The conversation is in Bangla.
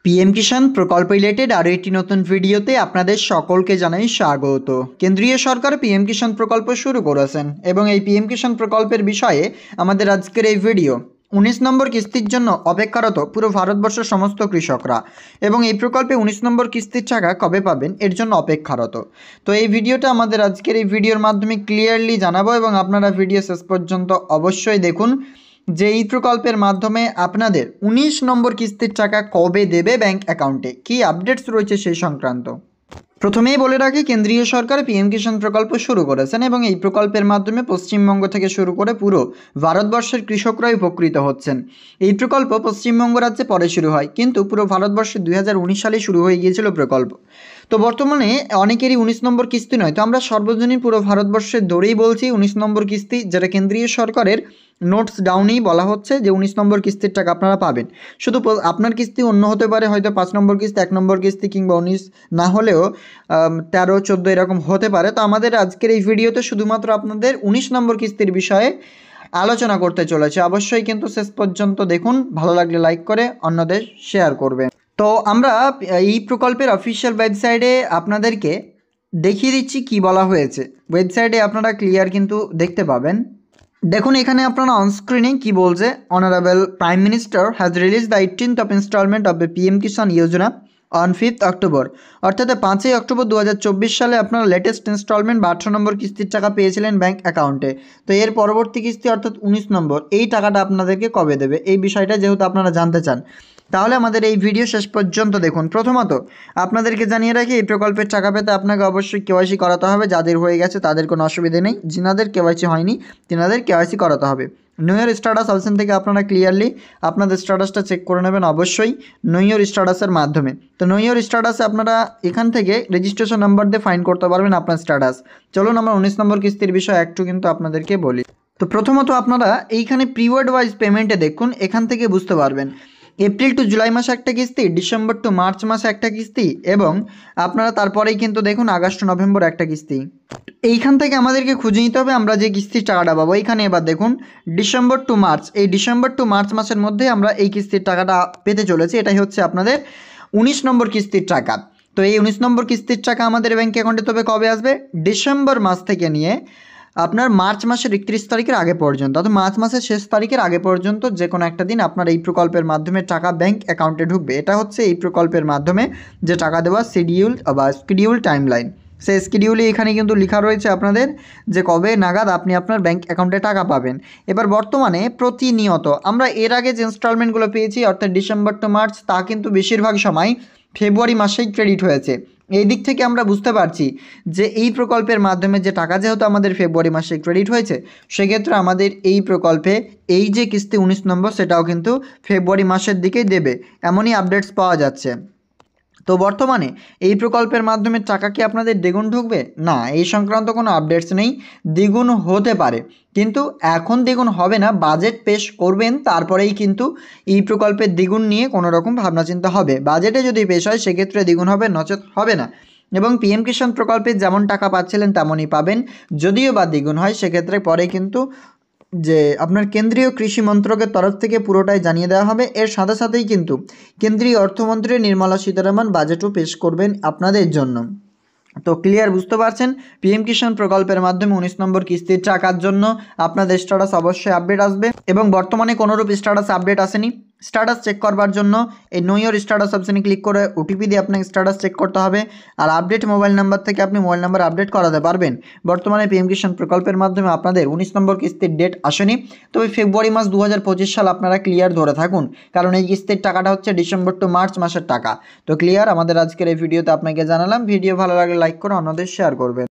পিএম কিষাণ প্রকল্প রিলেটেড আরও একটি নতুন ভিডিওতে আপনাদের সকলকে জানাই স্বাগত। কেন্দ্রীয় সরকার পিএম কিষাণ প্রকল্প শুরু করেছেন এবং এই পিএম কিষাণ প্রকল্পের বিষয়ে আমাদের আজকের এই ভিডিও। 19 নম্বর কিস্তির জন্য অপেক্ষারত পুরো ভারতবর্ষের সমস্ত কৃষকরা এবং এই প্রকল্পে 19 নম্বর কিস্তির টাকা কবে পাবেন এর জন্য অপেক্ষারত। তো এই ভিডিওটা আমাদের আজকের এই ভিডিওর মাধ্যমে ক্লিয়ারলি জানাবো এবং আপনারা ভিডিও শেষ পর্যন্ত অবশ্যই দেখুন যে এই প্রকল্পের মাধ্যমে আপনাদের 19 নম্বর কিস্তির টাকা কবে দেবে ব্যাংক অ্যাকাউন্টে, কী আপডেটস রয়েছে সেই সংক্রান্ত। প্রথমেই বলে রাখি, কেন্দ্রীয় সরকার পিএম কিষাণ প্রকল্প শুরু করেছেন এবং এই প্রকল্পের মাধ্যমে পশ্চিমবঙ্গ থেকে শুরু করে পুরো ভারতবর্ষের কৃষকরাই উপকৃত হচ্ছেন। এই প্রকল্প পশ্চিমবঙ্গ রাজ্যে পরে শুরু হয়, কিন্তু পুরো ভারতবর্ষে 2019 সালে শুরু হয়ে গিয়েছিল প্রকল্প। তো বর্তমানে অনেকেরই 19 নম্বর কিস্তি নয়, তো আমরা সর্বজনীন পুরো ভারতবর্ষের ধরেই বলছি 19 নম্বর কিস্তি, যেটা কেন্দ্রীয় সরকারের নোটস ডাউনেই বলা হচ্ছে যে 19 নম্বর কিস্তির টাকা আপনারা পাবেন। শুধু আপনার কিস্তি অন্য হতে পারে, হয়তো 5 নম্বর কিস্তি, 1 নম্বর কিস্তি কিংবা 19 না হলেও 13, 14 এরকম হতে পারে। তো আমাদের আজকের এই ভিডিওতে শুধুমাত্র আপনাদের 19 নম্বর কিস্তির বিষয়ে আলোচনা করতে চলেছে। অবশ্যই কিন্তু শেষ পর্যন্ত দেখুন, ভালো লাগলে লাইক করে অন্যদের শেয়ার করবেন। তো আমরা এই প্রকল্পের অফিসিয়াল ওয়েবসাইটে আপনাদেরকে দেখিয়ে দিচ্ছি কি বলা হয়েছে। ওয়েবসাইটে আপনারা ক্লিয়ার কিন্তু দেখতে পাবেন। দেখুন এখানে আপনারা অনস্ক্রিনে কি বলছে, honourable prime minister has release the 18th of instalment of the PM Kisan Yojana on 5th October, অর্থাৎ 5ই অক্টোবর 2024 সালে আপনারা লেটেস্ট ইনস্টলমেন্ট বা 18 নম্বর কিস্তির টাকা পেয়েছিলেন ব্যাংক অ্যাকাউন্টে। তো এর পরবর্তী কিস্তি অর্থাৎ 19 নম্বর, এই টাকাটা আপনাদেরকে কবে দেবে এই বিষয়টা যেহেতু আপনারা জানতে চান, তাহলে আমাদের এই ভিডিও শেষ পর্যন্ত দেখুন। প্রথমত আপনাদেরকে জানিয়ে রাখি, এই প্রকল্পের টাকা পেতে আপনাকে অবশ্যই কেওয়াইসি করাতে হবে। যাদের হয়ে গেছে তাদের কোনো অসুবিধা নেই, যিনাদের কেওয়াইসি হয়নি তিনাদের কেওয়াইসি করাতে হবে। নিউ ইয়ার স্ট্যাটাস অপশন থেকে আপনারা ক্লিয়ারলি আপনাদের স্ট্যাটাসটা চেক করে নেবেন অবশ্যই নিউ ইয়ার স্ট্যাটাসের মাধ্যমে। তো নিউ ইয়ার স্ট্যাটাসে আপনারা এখান থেকে রেজিস্ট্রেশন নাম্বার দিয়ে ফাইন্ড করতে পারবেন আপনার স্ট্যাটাস। চলুন আমরা 19 নম্বর কিস্তির বিষয়ে একটু কিন্তু আপনাদেরকে বলি। তো প্রথমত আপনারা এইখানে পিরিয়ড ওয়াইজ পেমেন্টে দেখুন, এখান থেকে বুঝতে পারবেন এপ্রিল টু জুলাই মাসে একটা কিস্তি, ডিসেম্বর টু মার্চ মাসে একটা কিস্তি এবং আপনারা তারপরেই কিন্তু দেখুন আগস্ট নভেম্বর একটা কিস্তি। এইখান থেকে আমাদেরকে খুঁজে নিতে হবে আমরা যে কিস্তির টাকাটা পাবো। এইখানে এবার দেখুন ডিসেম্বর টু মার্চ, এই ডিসেম্বর টু মার্চ মাসের মধ্যে আমরা এই কিস্তির টাকাটা পেতে চলেছি। এটাই হচ্ছে আপনাদের 19 নম্বর কিস্তির টাকা। তো এই 19 নম্বর কিস্তির টাকা আমাদের ব্যাঙ্ক অ্যাকাউন্টে তবে কবে আসবে? ডিসেম্বর মাস থেকে নিয়ে আপনার মার্চ মাসের 31 তারিখের আগে পর্যন্ত, অর্থাৎ মার্চ মাসের শেষ তারিখের আগে পর্যন্ত যে কোনো একটা দিন আপনার এই প্রকল্পের মাধ্যমে টাকা ব্যাংক অ্যাকাউন্টে ঢুকবে। এটা হচ্ছে এই প্রকল্পের মাধ্যমে যে টাকা দেওয়া শিডিউল টাইমলাইন। সেই শিডিউলে এখানে কিন্তু লেখা রয়েছে আপনাদের যে কবে নাগাদ আপনি আপনার ব্যাংক অ্যাকাউন্টে টাকা পাবেন। এবার বর্তমানে প্রতিনিয়ত আমরা এর আগে যে ইনস্টলমেন্টগুলো পেয়েছি অর্থাৎ ডিসেম্বর টু মার্চ, তা কিন্তু বেশিরভাগ সময় ফেব্রুয়ারি মাসেই ক্রেডিট হয়েছে। এই দিক থেকে আমরা বুঝতে পারছি যে এই প্রকল্পের মাধ্যমে যে টাকা যেহেতু আমাদের ফেব্রুয়ারি মাসে ক্রেডিট হয়েছে, সেক্ষেত্রে আমাদের এই প্রকল্পে এই যে কিস্তি 19 নম্বর সেটাও কিন্তু ফেব্রুয়ারি মাসের দিকেই দেবে, এমনই আপডেটস পাওয়া যাচ্ছে। তো বর্তমানে এই প্রকল্পের মাধ্যমে টাকা কি আপনাদের দ্বিগুণ ঢুকবে? না, এই সংক্রান্ত কোনো আপডেটস নেই। দ্বিগুণ হতে পারে, কিন্তু এখন দ্বিগুণ হবে না। বাজেট পেশ করবেন তারপরেই কিন্তু এই প্রকল্পের দ্বিগুণ নিয়ে কোনো রকম ভাবনাচিন্তা হবে। বাজেটে যদি পেশ হয় সেক্ষেত্রে দ্বিগুণ হবে, নচেত হবে না। এবং পিএম কিষাণ প্রকল্পে যেমন টাকা পাচ্ছিলেন তেমনই পাবেন। যদিও বা দ্বিগুণ হয় সেক্ষেত্রে পরে কিন্তু যে আপনার কেন্দ্রীয় কৃষি মন্ত্রকের তরফ থেকে পুরোটাই জানিয়ে দেওয়া হবে। এর সাথে সাথেই কিন্তু কেন্দ্রীয় অর্থমন্ত্রী নির্মলা সীতারামন বাজেটও পেশ করবেন আপনাদের জন্য। তো ক্লিয়ার বুঝতে পারছেন, পিএম কিষাণ প্রকল্পের মাধ্যমে 19 নম্বর কিস্তির টাকার জন্য আপনাদের স্ট্যাটাস অবশ্যই আপডেট আসবে এবং বর্তমানে কোনোরূপ স্ট্যাটাস আপডেট আসেনি। স্ট্যাটাস চেক করবার জন্য এই নো ইয়োর স্ট্যাটাস অপশানে ক্লিক করে ওটিপি দিয়ে আপনাকে স্ট্যাটাস চেক করতে হবে। আর আপডেট মোবাইল নাম্বার থেকে আপনি মোবাইল নাম্বার আপডেট করাতে পারবেন। বর্তমানে পিএম কিষাণ প্রকল্পের মাধ্যমে আপনাদের 19 নম্বর কিস্তির ডেট আসেনি, তবে ফেব্রুয়ারি মাস 2025 সাল আপনারা ক্লিয়ার ধরে থাকুন, কারণ এই কিস্তির টাকাটা হচ্ছে ডিসেম্বর টু মার্চ মাসের টাকা। তো ক্লিয়ার, আমাদের আজকের এই ভিডিওতে আপনাকে জানালাম। ভিডিও ভালো লাগলে লাইক করে অন্যদের শেয়ার করবেন।